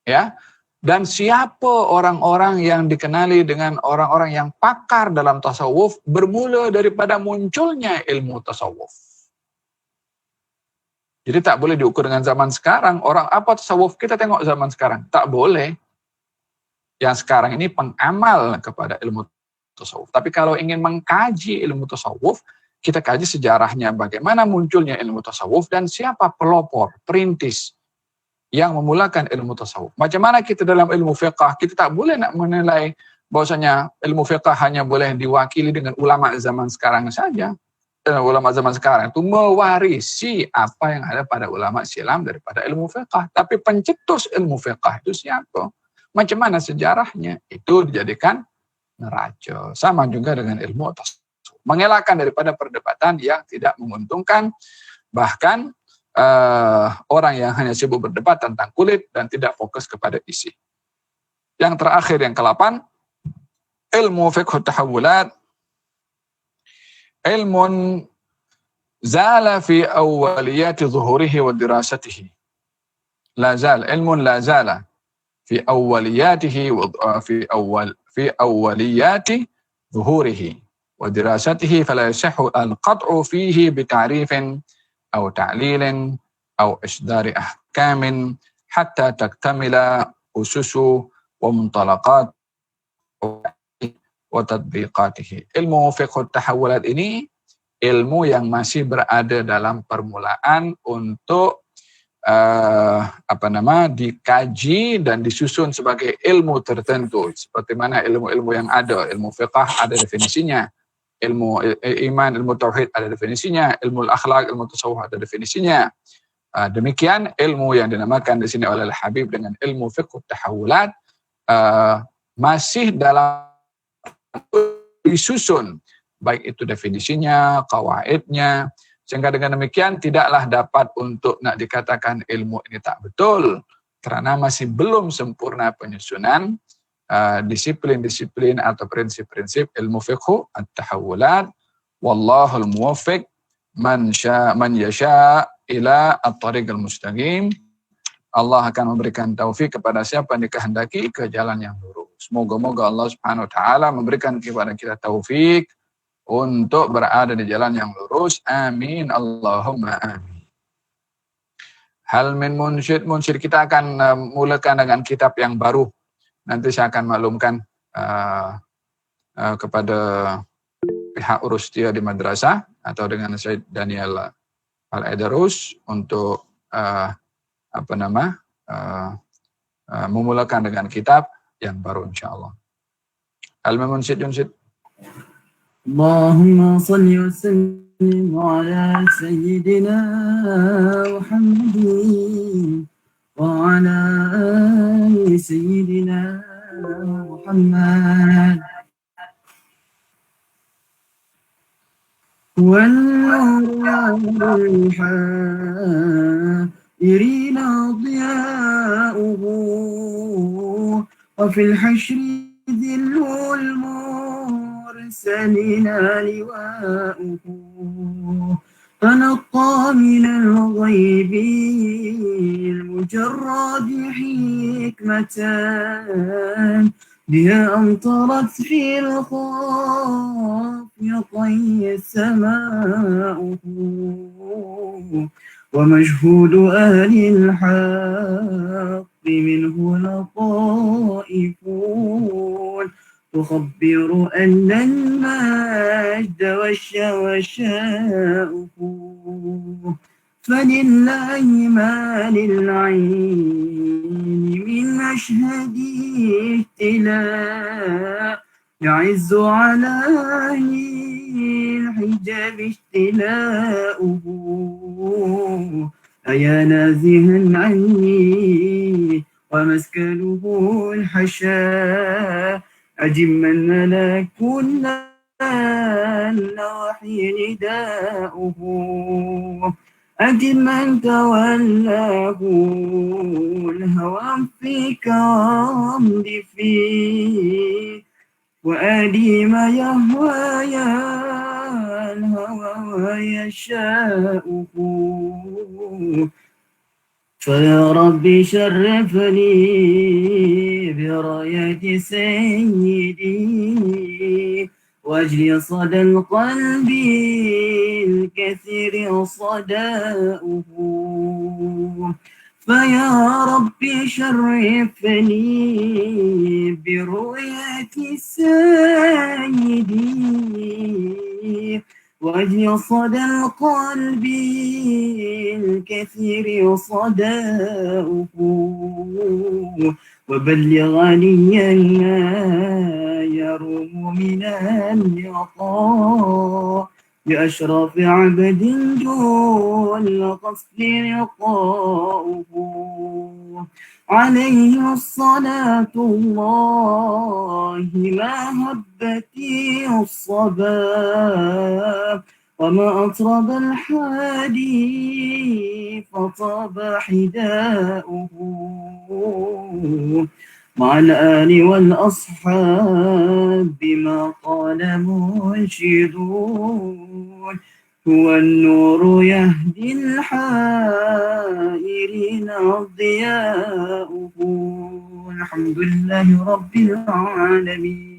Ya. Dan siapa orang-orang yang dikenali dengan orang-orang yang pakar dalam tasawuf bermula daripada munculnya ilmu tasawuf. Jadi tak boleh diukur dengan zaman sekarang. Orang apa tasawuf? Kita tengok zaman sekarang. Tak boleh. Yang sekarang ini pengamal kepada ilmu tasawuf. Tapi kalau ingin mengkaji ilmu tasawuf, kita kaji sejarahnya, bagaimana munculnya ilmu tasawuf dan siapa pelopor, perintis yang memulakan ilmu tasawuf. Macam mana kita dalam ilmu fiqh, kita tak boleh nak menilai bahwasanya ilmu fiqh hanya boleh diwakili dengan ulama zaman sekarang saja. Dan ulama zaman sekarang itu mewarisi apa yang ada pada ulama silam daripada ilmu fiqh. Tapi pencetus ilmu fiqh itu siapa? Macam mana sejarahnya? Itu dijadikan neraca. Sama juga dengan ilmu tasawuf. Mengelakkan daripada perdebatan yang tidak menguntungkan, bahkan orang yang hanya sibuk berdebat tentang kulit dan tidak fokus kepada isi. Yang terakhir, yang ke-8, ilmu fiqh tahawulat, ilmun zala fi awwaliyati zuhurihi wa dirasatihi. La zal, ilmun la zala fi awwaliyatihi wa fi awwaliyati zuhurihi wa dirasatihi fala yasihhu al-qat'u fihi bi ta'rifin أو تعليل أو إصدار أحكام حتى تكتمل أسس ومنطلقات وتطبيقاته. Ilmu fiqh tahawulat ini ilmu yang masih berada dalam permulaan untuk dikaji dan disusun sebagai ilmu tertentu. Seperti mana ilmu-ilmu yang ada, ilmu fiqh ada definisinya. Ilmu iman, ilmu tauhid ada definisinya, ilmu akhlak, ilmu tasawuf ada definisinya. Demikian ilmu yang dinamakan di sini oleh Al-Habib dengan ilmu fiqh tahawulat masih dalam disusun, baik itu definisinya, qawaidnya, sehingga dengan demikian tidaklah dapat untuk nak dikatakan ilmu ini tak betul, karena masih belum sempurna penyusunan disiplin-disiplin atau prinsip-prinsip ilmu fiqh at-tahawulat Wallahul muwaffiq man yasha ila at-tariqil mustaqim. Allah akan memberikan taufik kepada siapa yang dikehendaki ke jalan yang lurus. Moga-moga Allah Subhanahu wa taala memberikan kepada kita taufik untuk berada di jalan yang lurus. Amin. Allahumma amin. Hal min munsyid kita akan mulakan dengan kitab yang baru. Nanti saya akan maklumkan kepada pihak urus dia di madrasah atau dengan Syed Daniel Al-Aidarus untuk memulakan dengan kitab yang baru insyaallah. Al-Munsyid Yunsyid. Allahumma salli wa sallim ala sayyidina Muhammadin wa ala ali sayyidina Muhammad. والنور الحائرين ضياؤه وفي الحشر ذل المرسلين لواؤه تنقى من الغيب المجرد حكمة بها أمطرت في الخافقين السماء ومشهود أهل الحق منه لطائفون تخبر أن المجد والشوشاء فلله ما للعين من مشهد ابتلاء يعز على أهل الحجاب اشتلاؤه أيا نازها عني ومسكنه الحشاء أجب من ملك النواحي نداؤه أجب من تولاه الهوى فيك وامض فيه وآدي ما يهوى يا الهوى ويشاؤه فيا ربي شرفني براية سيدي واجلي صدى القلب الكثير صداؤه فيا ربي شرفني برؤية سيدي واجلي صدى القلب الكثير صداؤه وبلغ عليا ما يروم من اللقاء بأشرف عبد جل قصد لقاؤه عليه الصلاة الله ما هبتي الصبا وما أطرب الحادي فطاب حداؤه مع الآل والأصحاب بما قال منشدون هو النور يهدي الحائرين ضياؤه الحمد لله رب العالمين.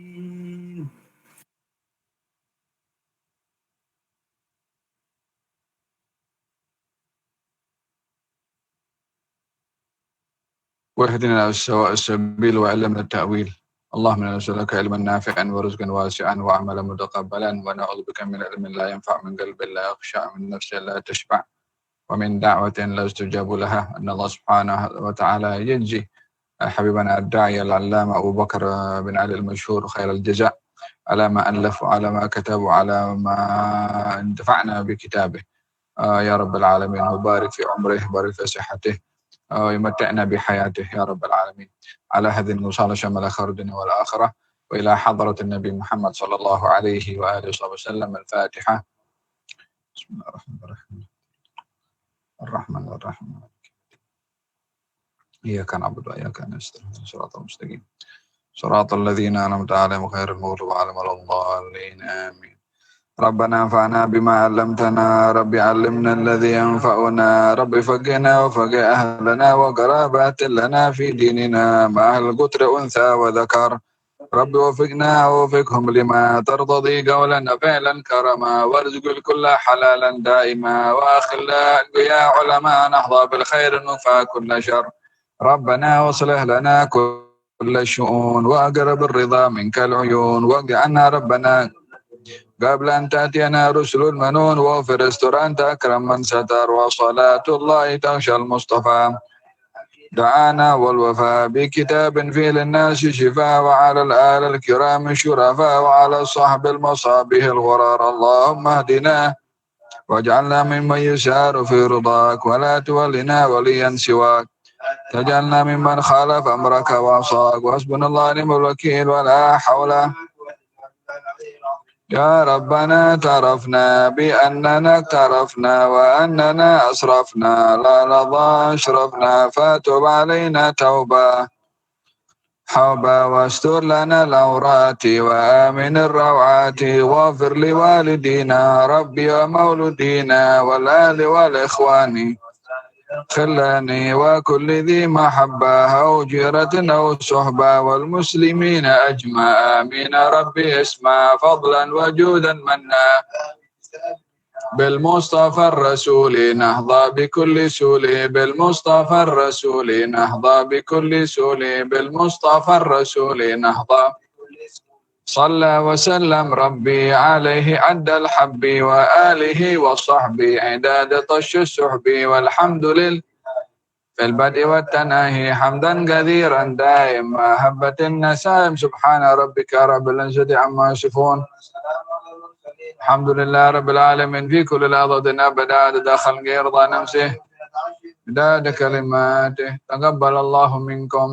واهدنا سواء السبيل وعلمنا التأويل. اللهم انا نسألك علما نافعا ورزقا واسعا وعملا متقبلا ونعوذ بك من علم لا ينفع من قلب لا يخشع من نفس لا تشبع ومن دعوة لا يستجاب لها. أن الله سبحانه وتعالى يجزي حبيبنا الداعية العلامة أبو بكر بن علي المشهور خير الجزاء على ما ألف وعلى ما كتب وعلى ما انتفعنا بكتابه يا رب العالمين، وبارك في عمره وبارك في صحته ويمتعنا بحياته يا رب العالمين. على هذه الوصال شمل خير الدنيا والآخرة، وإلى حضرة النبي محمد صلى الله عليه وآله وصحبه وسلم. الفاتحة. بسم الله الرحمن الرحيم. إياك نعبد وإياك نستعين صراط المستقيم صراط الذين أنعمت عليهم غير المغضوب عليهم ولا الضالين آمين. ربنا انفعنا بما علمتنا رب علمنا الذي ينفعنا رب فقنا وفق أهلنا وقرابات لنا في ديننا مع القتر أنثى وذكر رب وفقنا ووفقهم لما ترتضي قولا فعلا كرما وارزق الكل حلالا دائما واخلا أنبياء علماء نحظى بالخير نفى كل شر ربنا واصلح لنا كل الشؤون وأقرب الرضا منك العيون واقض عنا ربنا قبل أن تأتينا رسل المنون واغفر استر أنت أكرم من ستر وصلاة الله تغشى المصطفى دعانا والوفاء بكتاب فيه للناس شفاء وعلى الآل الكرام الشرفاء وعلى الصحب المصابيح الغرار اللهم اهدنا واجعلنا ممن يسار في رضاك ولا تولنا وليا سواك تجعلنا ممن خالف أمرك وعصاك وحسبنا الله ونعم الوكيل ولا حول يا ربنا اعترفنا بأننا اقترفنا وأننا أسرفنا لا رضا أشرفنا فتب علينا توبة حوبا واستر لنا العورات وآمن الروعات واغفر لوالدينا ربي ومولودينا والآل والإخوان خلاني وكل ذي محبة أو جيرة أو صحبة والمسلمين أجمع آمين ربي اسمع فضلا وجودا منا بالمصطفى الرسول نهضى بكل سول بالمصطفى الرسول نهضى بكل سول بالمصطفى الرسول نهضى صلى وسلم ربي عليه عد الحب وآله وصحبه عداد طش السحب والحمد لله في البدء والتناهي حمدا كثيرا دائما هبة النسائم سبحان ربك رب العزة عما يصفون الحمد لله رب العالمين في كل لحظة أبدا عدد خلقه رضا نفسه عداد كلماته تقبل الله منكم